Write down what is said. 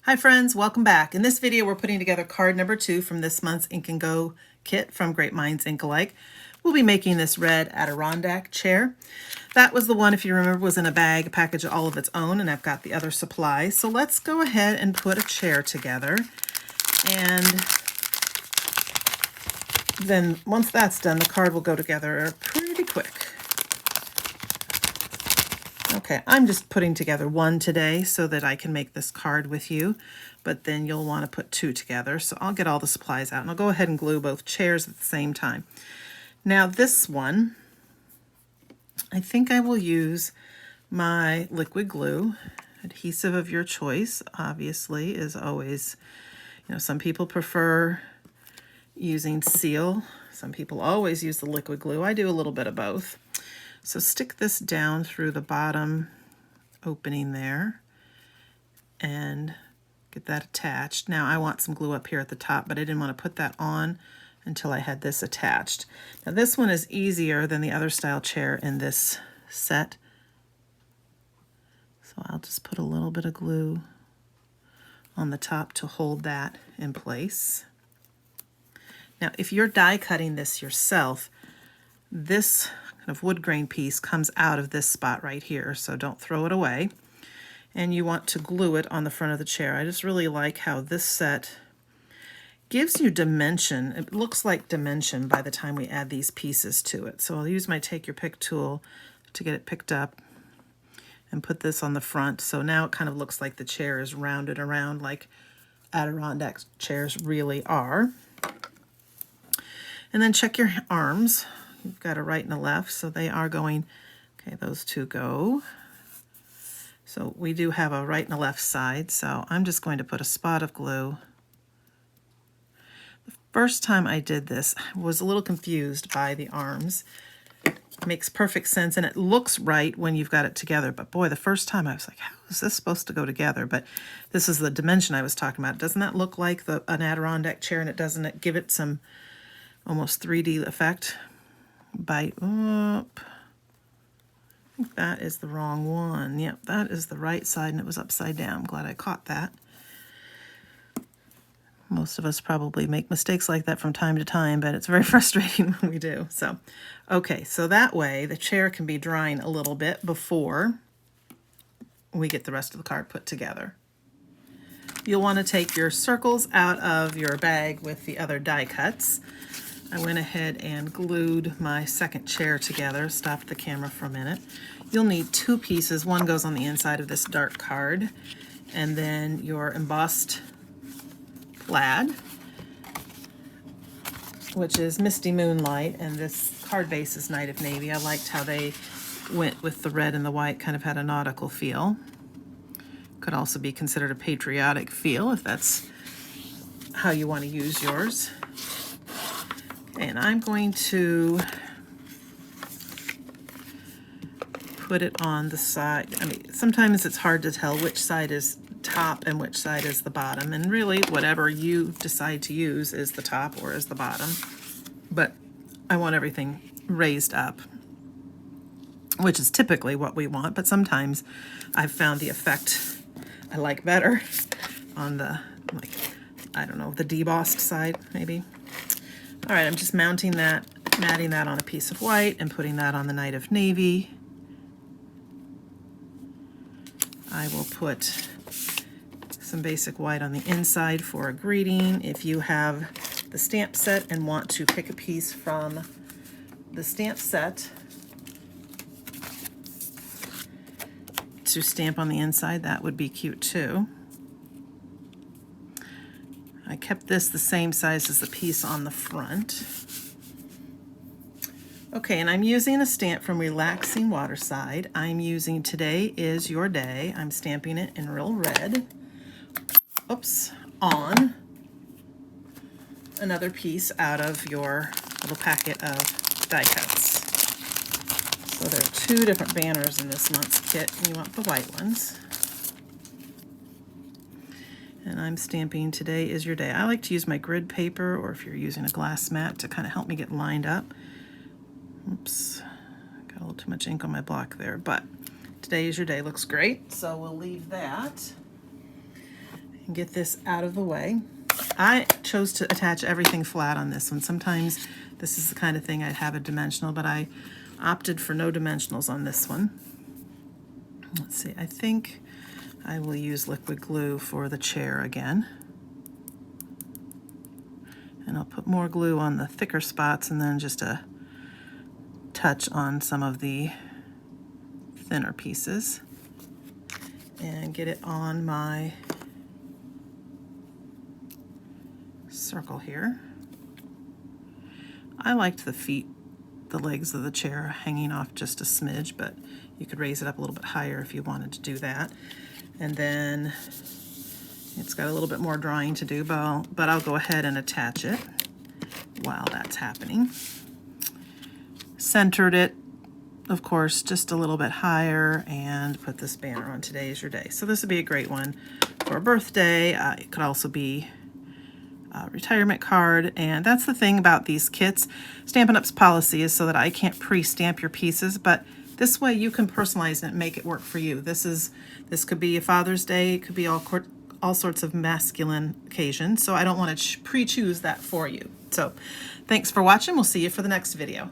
Hi friends, welcome back. In this video, we're putting together card number 2 from this month's Ink & Go kit from Great Minds Ink Alike. We'll be making this red Adirondack chair. That was the one, if you remember, was in a bag, a package all of its own, and I've got the other supplies. So let's go ahead and put a chair together. And then once that's done, the card will go together pretty quick. Okay, I'm just putting together one today so that I can make this card with you, but then you'll want to put 2 together. So I'll get all the supplies out and I'll go ahead and glue both chairs at the same time. Now this one, I think I will use my liquid glue. Adhesive of your choice, obviously, is always, some people prefer using seal. Some people always use the liquid glue. I do a little bit of both. So stick this down through the bottom opening there and get that attached. Now I want some glue up here at the top, but I didn't want to put that on until I had this attached. Now this one is easier than the other style chair in this set. So I'll just put a little bit of glue on the top to hold that in place. Now if you're die cutting this yourself, this kind of wood grain piece comes out of this spot right here, so don't throw it away. And you want to glue it on the front of the chair. I just really like how this set gives you dimension. It looks like dimension by the time we add these pieces to it. So I'll use my take your pick tool to get it picked up and put this on the front. So now it kind of looks like the chair is rounded around like Adirondack chairs really are. And then check your arms. You've got a right and a left, so they are going, okay, those 2 go. So we do have a right and a left side, so I'm just going to put a spot of glue. The first time I did this, I was a little confused by the arms. It makes perfect sense, and it looks right when you've got it together, but boy, the first time I was like, how is this supposed to go together? But this is the dimension I was talking about. Doesn't that look like an Adirondack chair, and doesn't it give it some almost 3D effect? Bite up. I think that is the wrong one. Yep, that is the right side and it was upside down. I'm glad I caught that. Most of us probably make mistakes like that from time to time, but it's very frustrating when we do. So, okay, so that way the chair can be drying a little bit before we get the rest of the card put together. You'll want to take your circles out of your bag with the other die cuts. I went ahead and glued my second chair together, stopped the camera for a minute. You'll need 2 pieces. One goes on the inside of this dark card, and then your embossed plaid, which is Misty Moonlight, and this card base is Night of Navy. I liked how they went with the red and the white, kind of had a nautical feel. Could also be considered a patriotic feel if that's how you want to use yours. And I'm going to put it on the side. I mean, sometimes it's hard to tell which side is top and which side is the bottom. And really, whatever you decide to use is the top or is the bottom. But I want everything raised up, which is typically what we want. But sometimes I've found the effect I like better on the, like, I don't know, the debossed side, maybe. All right, I'm just mounting that, matting that on a piece of white and putting that on the Night of Navy. I will put some basic white on the inside for a greeting. If you have the stamp set and want to pick a piece from the stamp set to stamp on the inside, that would be cute too. I kept this the same size as the piece on the front. Okay, and I'm using a stamp from Relaxing Waterside. I'm using Today Is Your Day. I'm stamping it in real red. Oops, on another piece out of your little packet of die cuts. So there are 2 different banners in this month's kit, and you want the white ones. And I'm stamping Today Is Your Day. I like to use my grid paper, or if you're using a glass mat, to kind of help me get lined up. Oops, got a little too much ink on my block there, but Today Is Your Day looks great, so we'll leave that. and get this out of the way. I chose to attach everything flat on this one. Sometimes this is the kind of thing I'd have a dimensional, but I opted for no dimensionals on this one. Let's see, I think I will use liquid glue for the chair again. And I'll put more glue on the thicker spots and then just a touch on some of the thinner pieces. And get it on my circle here. I liked the feet, the legs of the chair hanging off just a smidge, but you could raise it up a little bit higher if you wanted to do that. And then it's got a little bit more drawing to do, but I'll go ahead and attach it while that's happening. Centered it, of course, just a little bit higher, and put this banner on Today Is Your Day. So this would be a great one for a birthday. It could also be a retirement card, and that's the thing about these kits. Stampin' Up's policy is so that I can't pre-stamp your pieces, but this way you can personalize it and make it work for you. This could be a Father's Day, it could be all sorts of masculine occasions, so I don't want to pre-choose that for you. So thanks for watching. We'll see you for the next video.